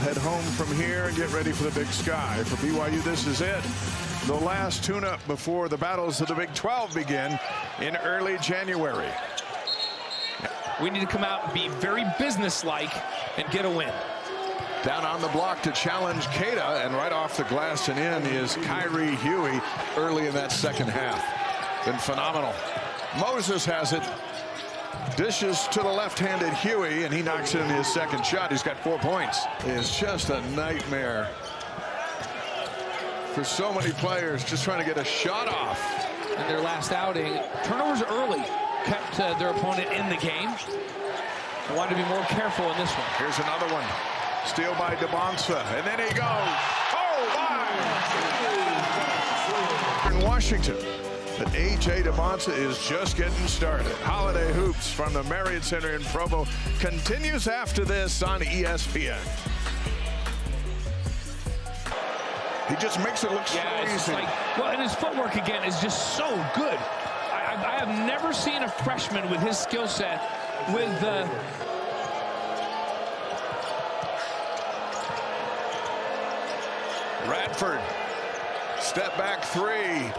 head home from here and get ready for the Big Sky. For BYU, this is it. The last tune-up before the battles of the Big 12 begin in early January. We need to come out and be very businesslike and get a win. Down on the block to challenge Keita, and right off the glass and in is Kyrie Huey early in that second half. Been phenomenal. Moses has it. Dishes to the left-handed Huey, and he knocks in his second shot. He's got 4 points. It's just a nightmare for so many players just trying to get a shot off. In their last outing, turnovers early kept their opponent in the game. They wanted to be more careful in this one. Here's another one. Steal by Dybantsa, and then he goes. Oh, my! In Washington. But AJ Dybantsa is just getting started. Holiday Hoops from the Marriott Center in Provo continues after this on ESPN. He just makes it look so easy. Well, and his footwork again is just so good. I have never seen a freshman with his skill set with Radford, step back three.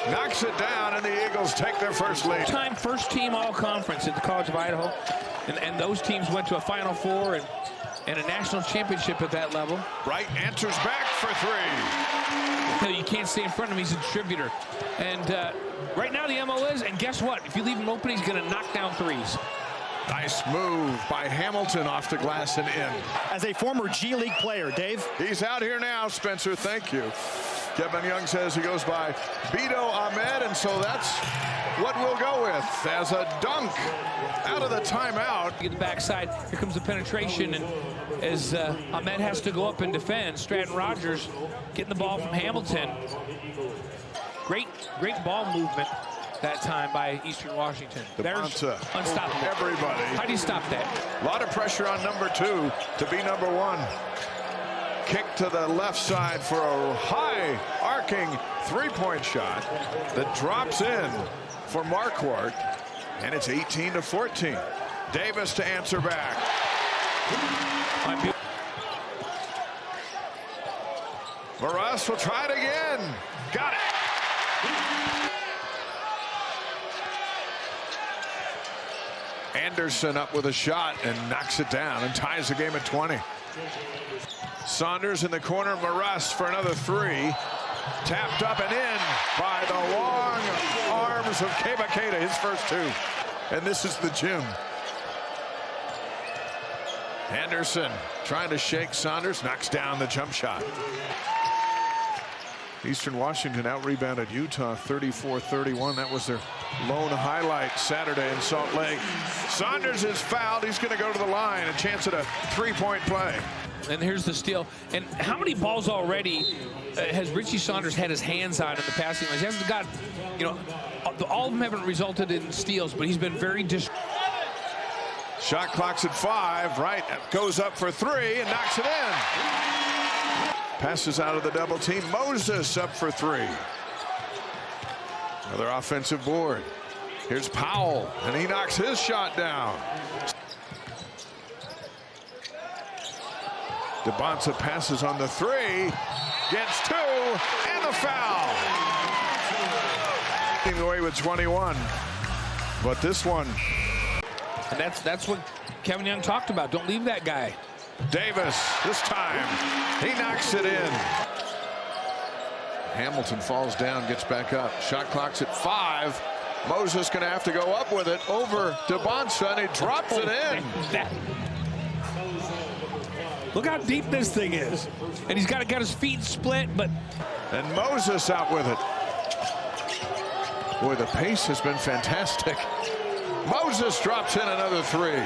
Knocks it down, and the Eagles take their first lead. First team all-conference at the College of Idaho, and those teams went to a Final Four and a national championship at that level. Wright answers back for three. You can't stay in front of him. He's a distributor. And right now the MO is, and guess what? If you leave him open, he's going to knock down threes. Nice move by Hamilton off the glass and in. As a former G League player, Dave. He's out here now, Spencer. Thank you. Kevin Young says he goes by Beto Ahmed, and so that's what we'll go with as a dunk out of the timeout. Get the backside. Here comes the penetration, and as Ahmed has to go up and defend, Stratton Rogers getting the ball from Hamilton. Great ball movement that time by Eastern Washington. There's unstoppable. Everybody. How do you stop that? A lot of pressure on number 2 to be number 1. Kick to the left side for a high arcing three-point shot that drops in for Marquardt, and it's 18-14. Davis to answer back. Morales will try it again. Got it. Anderson up with a shot and knocks it down and ties the game at 20. Saunders in the corner, Morales for another three. Tapped up and in by the long arms of Keita, his first 2. And this is the gym. Anderson trying to shake Saunders, knocks down the jump shot. Eastern Washington out-rebounded Utah 34-31. That was their lone highlight Saturday in Salt Lake. Saunders is fouled. He's going to go to the line. A chance at a three-point play. And here's the steal. And how many balls already has Richie Saunders had his hands on in the passing lanes? He hasn't got, all of them haven't resulted in steals, but he's been very Shot clock's at 5. Wright goes up for 3 and knocks it in. Passes out of the double team. Moses up for 3. Another offensive board. Here's Powell, and he knocks his shot down. Dybantsa passes on the 3, gets 2, and the foul. Getting away with 21, but this one. And that's what Kevin Young talked about. Don't leave that guy. Davis, this time, he knocks it in. Hamilton falls down, gets back up. Shot clock's at 5. Moses gonna have to go up with it over Dybantsa, and he drops it in. Look how deep this thing is. And he's got his feet split, but. And Moses out with it. Boy, the pace has been fantastic. Moses drops in another 3.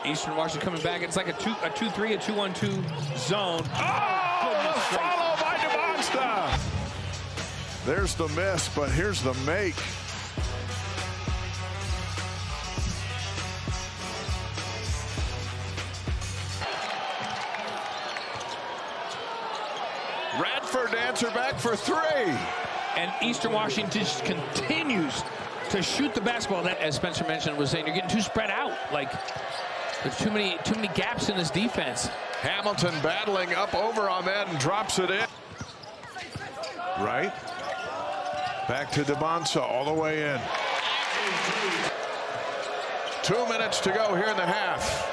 Eastern Washington coming back. It's like a 2-3, a 2-1-2 zone. Oh, follow by Dybantsa. There's the miss, but here's the make. Radford to answer back for 3. And Eastern Washington just continues to shoot the basketball. That, as Spencer mentioned, was saying, you're getting too spread out. Like, there's too many gaps in this defense. Hamilton battling up over Ahmed and drops it in. Right. Back to Dybantsa all the way in. 2 minutes to go here in the half.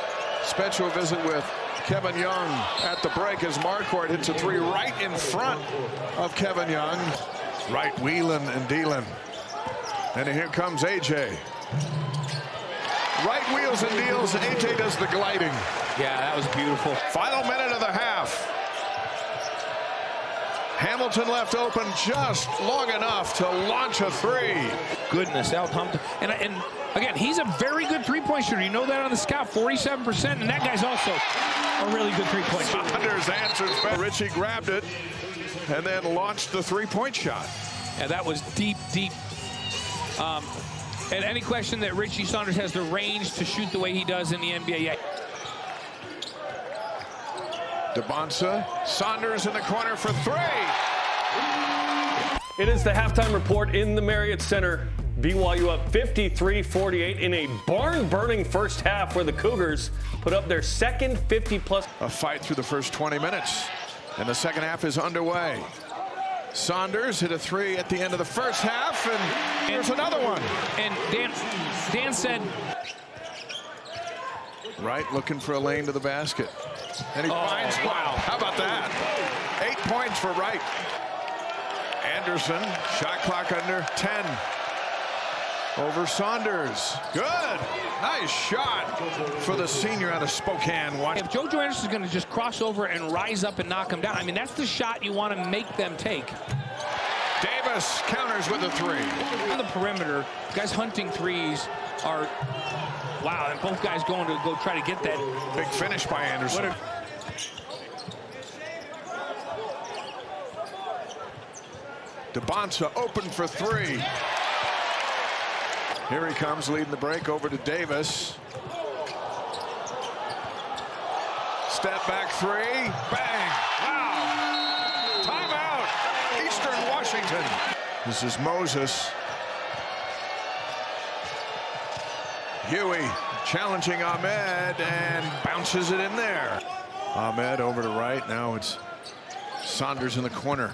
Special visit with Kevin Young at the break as Marquardt hits a three right in front of Kevin Young. Right, wheeling and dealing. And here comes AJ. Right wheels and deals. AJ does the gliding. Yeah, that was beautiful. Final minute of the half. Hamilton left open just long enough to launch a three. Goodness, Al Humpton. And again, he's a very good three-point shooter. You know that on the scout, 47%, and that guy's also a really good three-point shooter. Saunders answers back. Richie grabbed it and then launched the three-point shot. Yeah, that was deep, deep. And any question that Richie Saunders has the range to shoot the way he does in the NBA. Yeah. Dybantsa, Saunders in the corner for three. It is the halftime report in the Marriott Center. BYU up 53-48 in a barn-burning first half where the Cougars put up their second 50-plus. A fight through the first 20 minutes, and the second half is underway. Saunders hit a three at the end of the first half, and here's another one. And Dan said... Right, looking for a lane to the basket. And he finds, wow, how about that? 8 points for Wright. Anderson, shot clock under 10. Over Saunders. Good. Nice shot for the senior out of Spokane. Watch. If JoJo Anderson's going to just cross over and rise up and knock him down, I mean, that's the shot you want to make them take. Davis counters with a three. On the perimeter, guys hunting threes are, wow, and both guys going to go try to get that. Big finish by Anderson. Dybantsa open for three. Here he comes leading the break over to Davis. Step back three. Bang. Wow. Timeout. Eastern Washington. This is Moses. Huey challenging Ahmed and bounces it in there. Ahmed over to right. Now it's Saunders in the corner.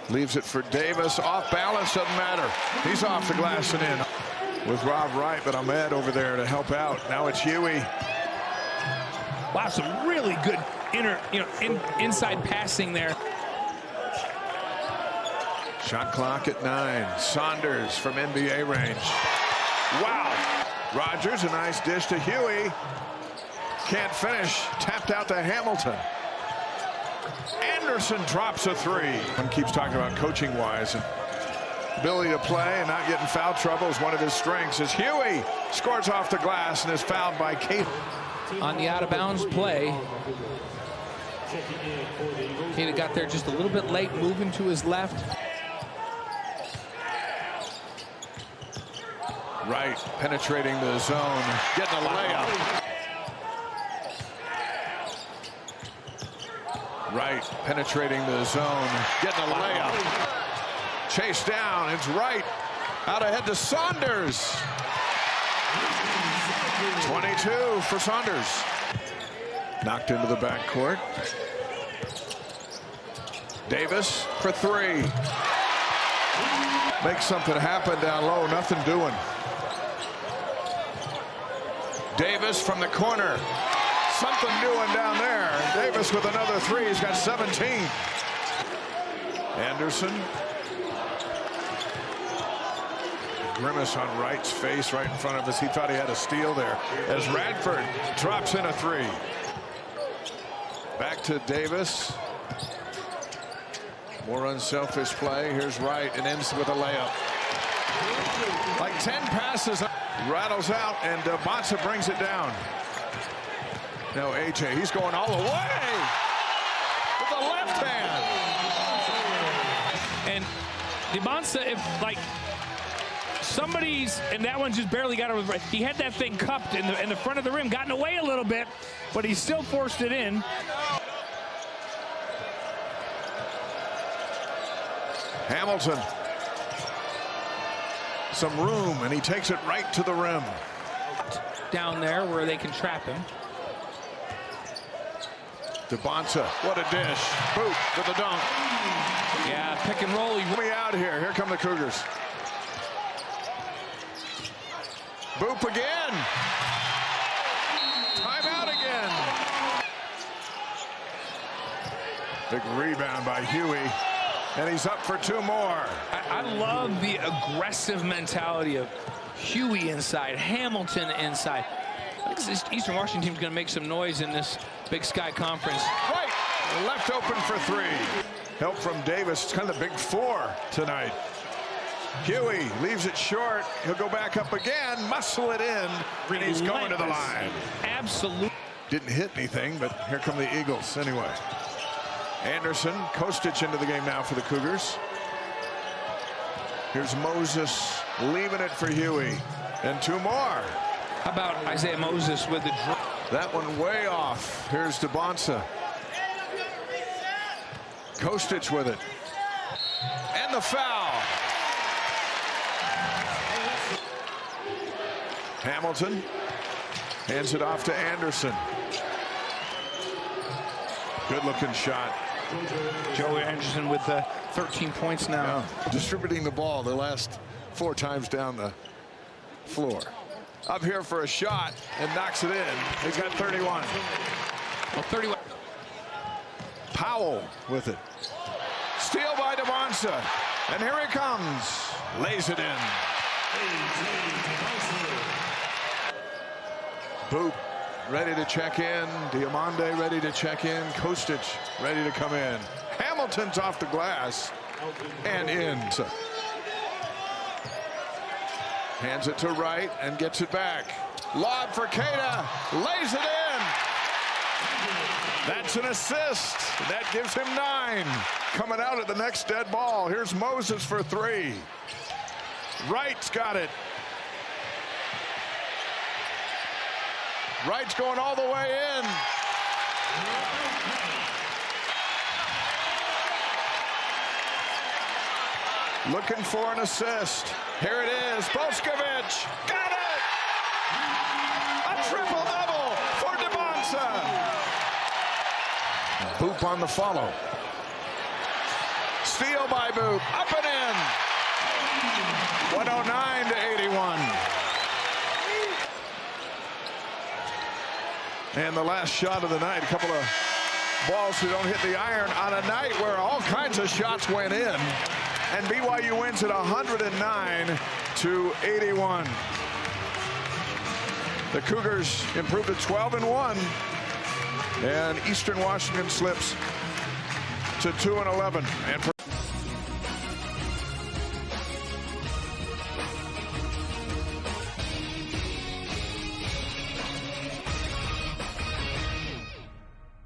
Leaves it for Davis. Off balance, doesn't matter. He's off the glass and in with Rob Wright, but Ahmed over there to help out. Now it's Huey. Wow, some really good inside passing there. Shot clock at 9. Saunders from NBA range. Wow. Rogers, a nice dish to Huey. Can't finish. Tapped out to Hamilton. Anderson drops a three. One keeps talking about coaching wise and ability to play and not get in foul trouble is one of his strengths. As Huey scores off the glass and is fouled by Kate. On the out of bounds play, Kate got there just a little bit late, moving to his left. Right, penetrating the zone, getting a layup. Right, penetrating the zone, getting a layup. Chased down, it's Wright. Out ahead to Saunders. 22 for Saunders. Knocked into the backcourt. Davis for three. Makes something happen down low, nothing doing. Davis from the corner. Something doing down there. Davis with another three. He's got 17. Anderson. Grimace on Wright's face right in front of us. He thought he had a steal there. As Radford drops in a three. Back to Davis. More unselfish play. Here's Wright and ends with a layup. Like 10 passes. Rattles out and Dybantsa brings it down. Now AJ, he's going all the way with the left hand. And Dybantsa, if like somebody's, and that one just barely got over. He had that thing cupped in the front of the rim, gotten away a little bit, but he still forced it in. Hamilton. Some room, and he takes it right to the rim. Down there where they can trap him. Dybantsa, what a dish. Boot to the dunk. Yeah, pick and roll. We out here. Here come the Cougars. Boop again. Timeout again. Big rebound by Huey. And he's up for two more. I love the aggressive mentality of Huey inside, Hamilton inside. I think this Eastern Washington team's going to make some noise in this Big Sky Conference. Right. Left open for three. Help from Davis. It's kind of the big four tonight. Huey leaves it short. He'll go back up again, muscle it in, and he's going to the line. Absolutely. Didn't hit anything, but here come the Eagles anyway. Anderson, Kostic into the game now for the Cougars. Here's Moses leaving it for Huey. And two more. How about Isaiah Moses with the draw? That one way off. Here's Dybantsa. Kostic with it. And the foul. Hamilton hands it off to Anderson. Good looking shot. Joey Anderson with 13 points now. Yeah. Distributing the ball the last 4 times down the floor. Up here for a shot and knocks it in. He's got 31. Well, 31. Powell with it. Steal by Dybantsa. And here he comes. Lays it in. Boop ready to check in. Diamande ready to check in. Kostic ready to come in. Hamilton's off the glass and in. Hands it to Wright and gets it back. Lob for Keita. Lays it in. That's an assist. That gives him 9. Coming out at the next dead ball. Here's Moses for 3. Wright's got it. Wright's going all the way in. Looking for an assist. Here it is. Boskovic. Got it! A triple-double for Dybantsa. Boop on the follow. Steal by Boop. Up and in. 109 to 81. And the last shot of the night, a couple of balls who don't hit the iron on a night where all kinds of shots went in. And BYU wins it 109 to 81. The Cougars improved to 12-1. And Eastern Washington slips to 2-11. And